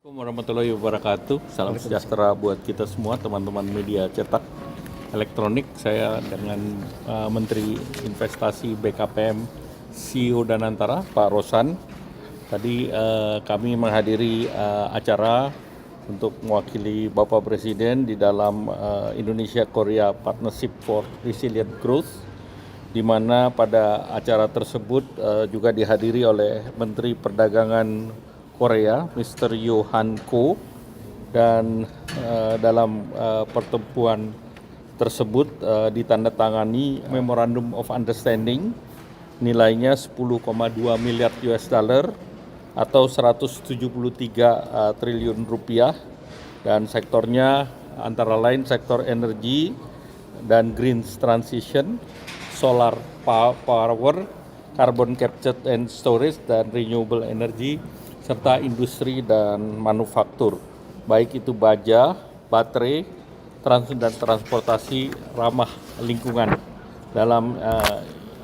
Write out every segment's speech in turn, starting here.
Assalamualaikum warahmatullahi wabarakatuh. Salam sejahtera buat kita semua, teman-teman media cetak elektronik. Saya dengan Menteri Investasi BKPM CEO Danantara, Pak Rosan. Tadi kami menghadiri acara untuk mewakili Bapak Presiden di dalam Indonesia-Korea Partnership for Resilient Growth, di mana pada acara tersebut juga dihadiri oleh Menteri Perdagangan Korea, Mr. Yohan Ko, dan dalam pertemuan tersebut ditandatangani Memorandum of Understanding nilainya 10,2 miliar US dollar atau 173 triliun rupiah, dan sektornya antara lain sektor energi dan green transition, solar power, carbon capture and storage, dan renewable energy, serta industri dan manufaktur, baik itu baja, baterai, dan transportasi ramah lingkungan. Dalam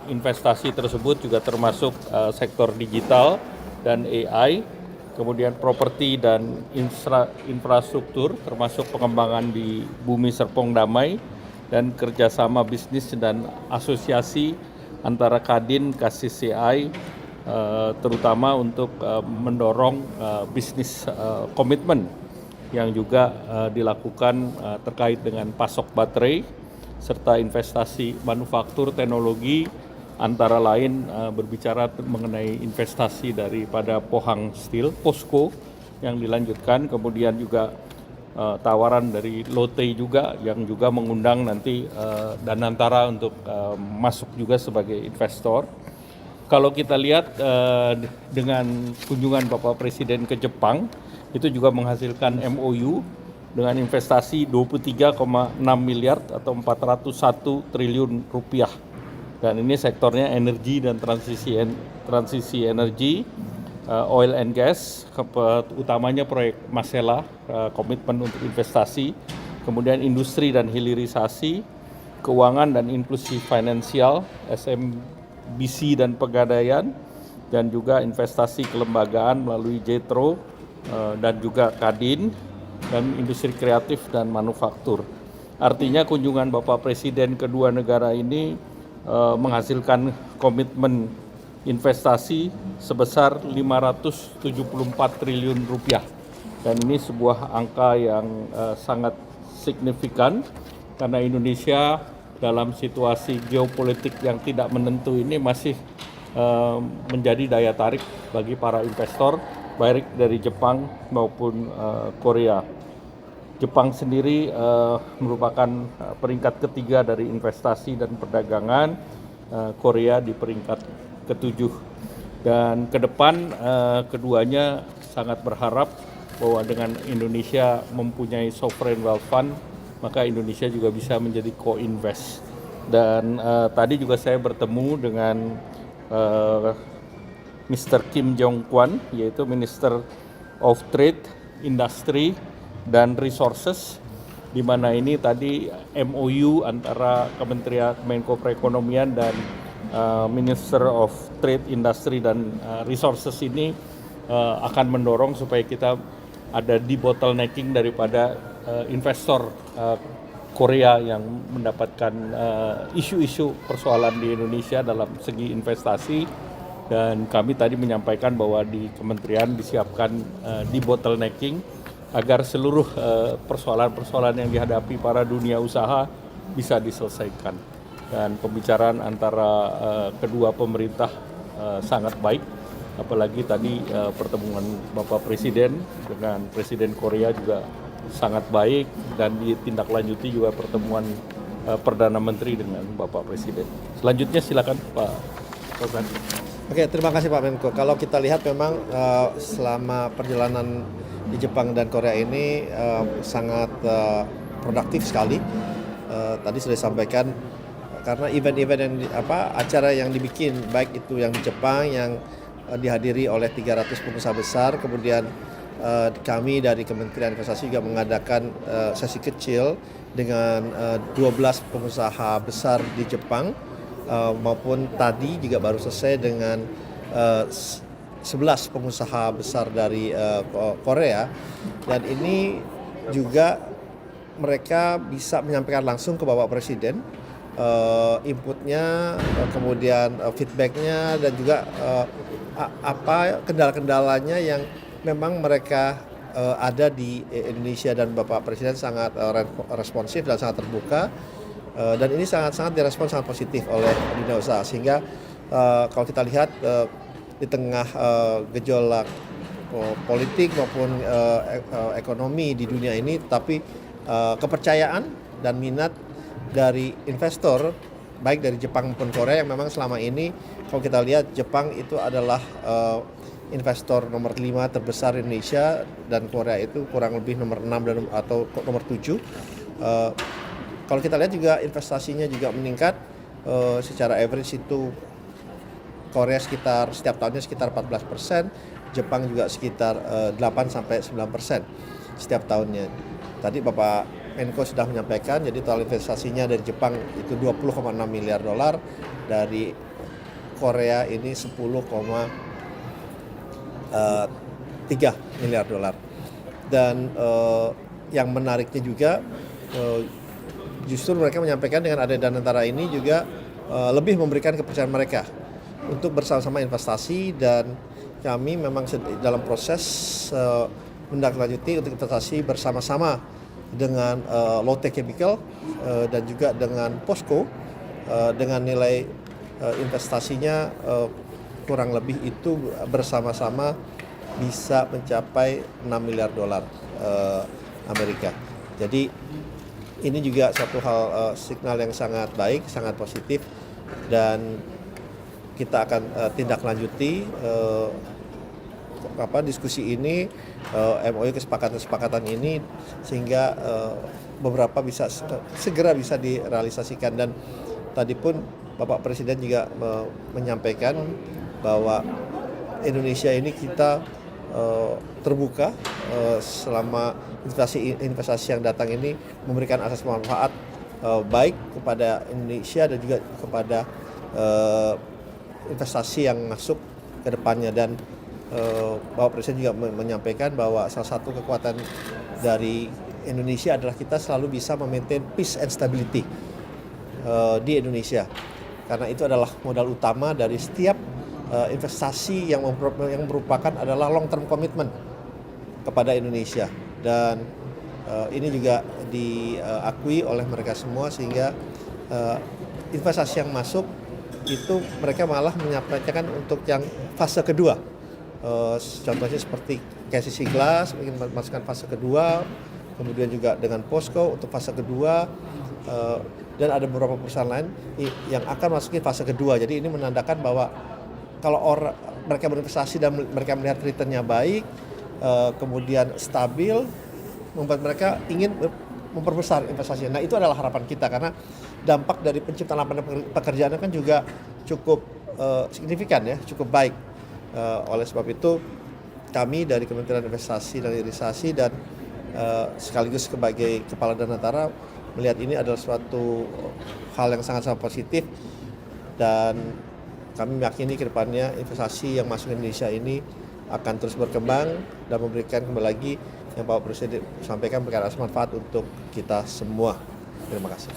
investasi tersebut juga termasuk sektor digital dan AI, kemudian properti dan infrastruktur, termasuk pengembangan di Bumi Serpong Damai, dan kerjasama bisnis dan asosiasi antara Kadin, KCCI, terutama untuk mendorong bisnis komitmen yang juga dilakukan terkait dengan pasok baterai serta investasi manufaktur teknologi, antara lain berbicara mengenai investasi daripada Pohang Steel, POSCO yang dilanjutkan, kemudian juga tawaran dari Lotte juga yang juga mengundang nanti Danantara untuk masuk juga sebagai investor. Kalau kita lihat dengan kunjungan Bapak Presiden ke Jepang, itu juga menghasilkan MOU dengan investasi 23,6 miliar atau 401 triliun rupiah. Dan ini sektornya energi dan transisi energi, oil and gas, utamanya proyek Masela, komitmen untuk investasi, kemudian industri dan hilirisasi, keuangan dan inklusi finansial, SMBC dan pegadaian, dan juga investasi kelembagaan melalui JETRO dan juga Kadin, dan industri kreatif dan manufaktur. Artinya kunjungan Bapak Presiden kedua negara ini menghasilkan komitmen investasi sebesar 574 triliun rupiah. Dan ini sebuah angka yang sangat signifikan karena Indonesia dalam situasi geopolitik yang tidak menentu ini masih menjadi daya tarik bagi para investor, baik dari Jepang maupun Korea. Jepang sendiri merupakan peringkat ketiga dari investasi dan perdagangan, Korea di peringkat ketujuh. Dan ke depan keduanya sangat berharap bahwa dengan Indonesia mempunyai sovereign wealth fund, maka Indonesia juga bisa menjadi co-invest. Dan tadi juga saya bertemu dengan Mr. Kim Jong Kwon, yaitu Minister of Trade, Industry, dan Resources, di mana ini tadi MOU antara Kementerian Menko Perekonomian dan Minister of Trade, Industry, dan Resources ini akan mendorong supaya kita ada debottlenecking daripada investor Korea yang mendapatkan isu-isu persoalan di Indonesia dalam segi investasi. Dan kami tadi menyampaikan bahwa di kementerian disiapkan debottlenecking agar seluruh persoalan-persoalan yang dihadapi para dunia usaha bisa diselesaikan. Dan pembicaraan antara kedua pemerintah sangat baik, apalagi tadi pertemuan Bapak Presiden dengan Presiden Korea juga sangat baik, dan ditindaklanjuti juga pertemuan Perdana Menteri dengan Bapak Presiden. Selanjutnya silakan Pak Rosan. Oke, terima kasih Pak Menko. Kalau kita lihat memang selama perjalanan di Jepang dan Korea ini sangat produktif sekali. Tadi sudah disampaikan karena event-event yang acara yang dibikin, baik itu yang di Jepang yang dihadiri oleh 300 pengusaha besar, kemudian kami dari Kementerian Investasi juga mengadakan sesi kecil dengan 12 pengusaha besar di Jepang, maupun tadi juga baru selesai dengan 11 pengusaha besar dari Korea, dan ini juga mereka bisa menyampaikan langsung ke Bapak Presiden inputnya, kemudian feedbacknya, dan juga apa kendala-kendalanya yang memang mereka ada di Indonesia, dan Bapak Presiden sangat responsif dan sangat terbuka, dan ini sangat-sangat direspon sangat positif oleh dunia usaha, sehingga kalau kita lihat di tengah gejolak politik maupun ekonomi di dunia ini, tapi kepercayaan dan minat dari investor baik dari Jepang maupun Korea, yang memang selama ini kalau kita lihat Jepang itu adalah investor nomor 5 terbesar di Indonesia, dan Korea itu kurang lebih nomor 6 atau nomor 7. Kalau kita lihat juga investasinya juga meningkat, secara average itu Korea setiap tahunnya sekitar 14%, Jepang juga sekitar 8-9% setiap tahunnya. Tadi Bapak Menko sudah menyampaikan, jadi total investasinya dari Jepang itu 20,6 miliar dolar, dari Korea ini 10,3 miliar dolar. Dan yang menariknya juga justru mereka menyampaikan dengan ada Danantara ini juga lebih memberikan kepercayaan mereka untuk bersama-sama investasi, dan kami memang dalam proses menindaklanjuti untuk investasi bersama-sama dengan Lotte Chemical dan juga dengan POSCO, dengan nilai investasinya kurang lebih itu bersama-sama bisa mencapai 6 miliar dolar Amerika. Jadi ini juga satu hal signal yang sangat baik, sangat positif, dan kita akan tindak lanjuti diskusi ini, MOU kesepakatan ini, sehingga beberapa bisa segera bisa direalisasikan. Dan tadi pun Bapak Presiden juga menyampaikan bahwa Indonesia ini kita terbuka selama investasi yang datang ini memberikan asas manfaat baik kepada Indonesia dan juga kepada investasi yang masuk ke depannya. Dan Bapak Presiden juga menyampaikan bahwa salah satu kekuatan dari Indonesia adalah kita selalu bisa memaintain peace and stability di Indonesia, karena itu adalah modal utama dari setiap investasi yang merupakan adalah long term commitment kepada Indonesia. Dan ini juga diakui oleh mereka semua, sehingga investasi yang masuk itu mereka malah menyampaikan untuk yang fase kedua. Contohnya seperti KCC Glass ingin masukkan fase kedua, kemudian juga dengan POSCO untuk fase kedua, dan ada beberapa perusahaan lain yang akan masuki fase kedua. Jadi ini menandakan bahwa kalau mereka berinvestasi dan mereka melihat returnnya baik, kemudian stabil, membuat mereka ingin memperbesar investasinya. Nah, itu adalah harapan kita, karena dampak dari penciptaan lapangan pekerjaan kan juga cukup signifikan ya, cukup baik. Oleh sebab itu kami dari Kementerian Investasi dan Hilirisasi dan sekaligus sebagai Kepala Danantara melihat ini adalah suatu hal yang sangat-sangat positif, dan kami meyakini ke depannya investasi yang masuk ke Indonesia ini akan terus berkembang dan memberikan kembali lagi yang Bapak Presiden sampaikan berkaitan manfaat untuk kita semua. Terima kasih.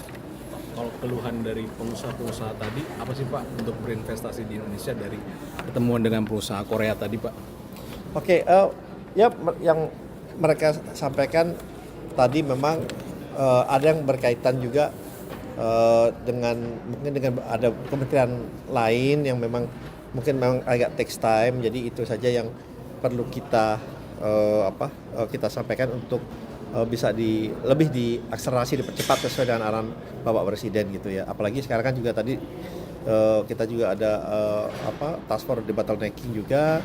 Kalau keluhan dari pengusaha-pengusaha tadi, apa sih Pak untuk berinvestasi di Indonesia dari pertemuan dengan pengusaha Korea tadi Pak? Oke, ya yang mereka sampaikan tadi memang ada yang berkaitan juga mungkin dengan ada kementerian lain yang memang agak takes time, jadi itu saja yang perlu kita kita sampaikan untuk bisa lebih diakselerasi, dipercepat sesuai dengan arahan Bapak Presiden gitu ya. Apalagi sekarang kan juga tadi kita juga ada task force debottlenecking juga,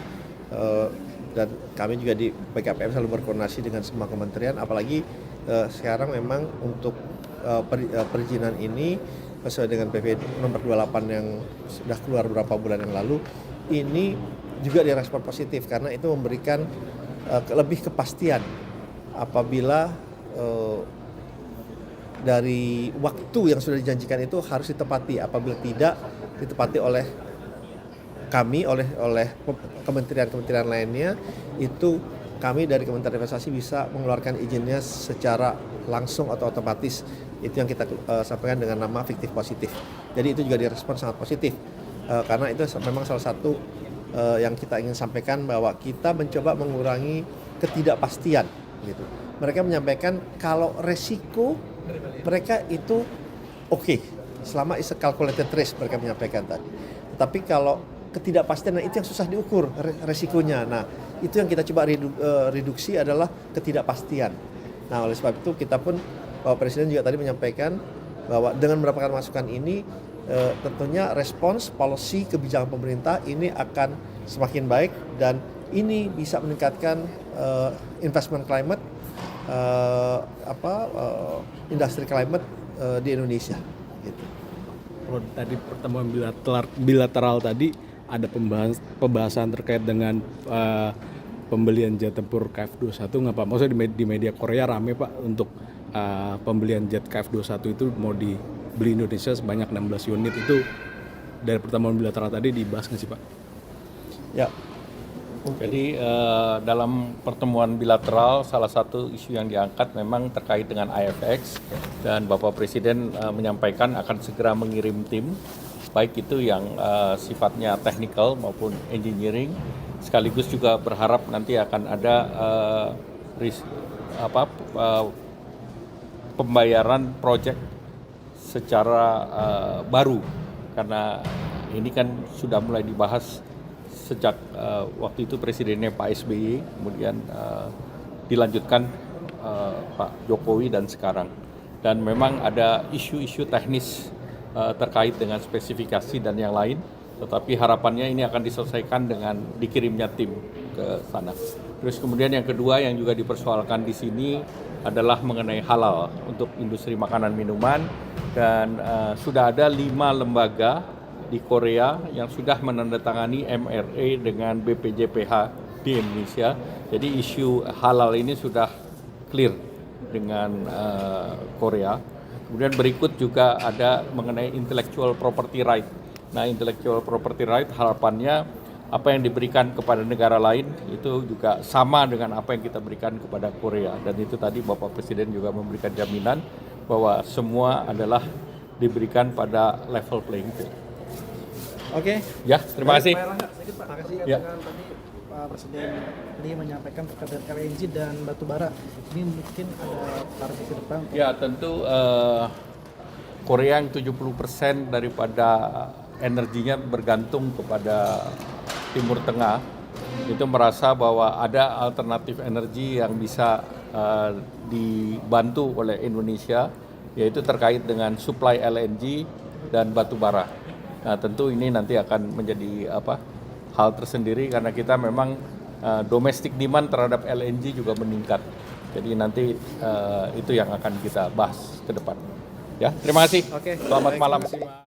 dan kami juga di BKPM selalu berkoordinasi dengan semua kementerian. Apalagi sekarang memang untuk perizinan ini sesuai dengan PP nomor 28 yang sudah keluar beberapa bulan yang lalu, ini juga direspon positif karena itu memberikan lebih kepastian apabila dari waktu yang sudah dijanjikan itu harus ditepati. Apabila tidak ditepati oleh kami oleh kementerian-kementerian lainnya itu kami dari Kementerian Investasi bisa mengeluarkan izinnya secara langsung atau otomatis. Itu yang kita sampaikan dengan nama fiktif positif. Jadi itu juga direspon sangat positif karena itu memang salah satu yang kita ingin sampaikan bahwa kita mencoba mengurangi ketidakpastian gitu. Mereka menyampaikan kalau resiko mereka itu oke, selama is a calculated risk mereka menyampaikan tadi. Tapi kalau ketidakpastian, nah itu yang susah diukur resikonya. Nah itu yang kita coba reduksi adalah ketidakpastian. Nah oleh sebab itu kita pun, Bapak Presiden juga tadi menyampaikan bahwa dengan mendapatkan masukan ini tentunya respons policy kebijakan pemerintah ini akan semakin baik dan ini bisa meningkatkan investment climate, industri climate di Indonesia. Gitu. Kalau tadi pertemuan bilateral tadi ada pembahasan terkait dengan pembelian jet tempur KF-21 nggak Pak? Maksudnya di media Korea rame Pak untuk pembelian jet KF-21 itu mau dibeli Indonesia sebanyak 16 unit, itu dari pertemuan bilateral tadi dibahas nggak sih Pak? Ya. Jadi dalam pertemuan bilateral salah satu isu yang diangkat memang terkait dengan IFX dan Bapak Presiden menyampaikan akan segera mengirim tim baik itu yang sifatnya technical maupun engineering, sekaligus juga berharap nanti akan ada pembayaran proyek secara baru karena ini kan sudah mulai dibahas sejak waktu itu presidennya Pak SBY, kemudian dilanjutkan Pak Jokowi dan sekarang. Dan memang ada isu-isu teknis terkait dengan spesifikasi dan yang lain, tetapi harapannya ini akan diselesaikan dengan dikirimnya tim ke sana. Terus kemudian yang kedua yang juga dipersoalkan di sini adalah mengenai halal untuk industri makanan minuman dan sudah ada 5 lembaga di Korea yang sudah menandatangani MRA dengan BPJPH di Indonesia. Jadi isu halal ini sudah clear dengan Korea. Kemudian berikut juga ada mengenai intellectual property right. Nah, intellectual property right harapannya apa yang diberikan kepada negara lain itu juga sama dengan apa yang kita berikan kepada Korea. Dan itu tadi Bapak Presiden juga memberikan jaminan bahwa semua adalah diberikan pada level playing field. Oke. Ya, terima kasih. Pak Erlangga, sedikit Pak. Terkait Ya. dengan tadi Pak Presiden tadi menyampaikan terkait dengan LNG dan batu bara. Ini mungkin ada target ke depan. Ya, tentu Korea yang 70% daripada energinya bergantung kepada Timur Tengah itu merasa bahwa ada alternatif energi yang bisa dibantu oleh Indonesia, yaitu terkait dengan supply LNG dan batu bara. Nah, tentu ini nanti akan menjadi hal tersendiri karena kita memang domestic demand terhadap LNG juga meningkat. Jadi nanti itu yang akan kita bahas ke depan. Ya, terima kasih. Oke. Selamat Baik, malam. terima kasih.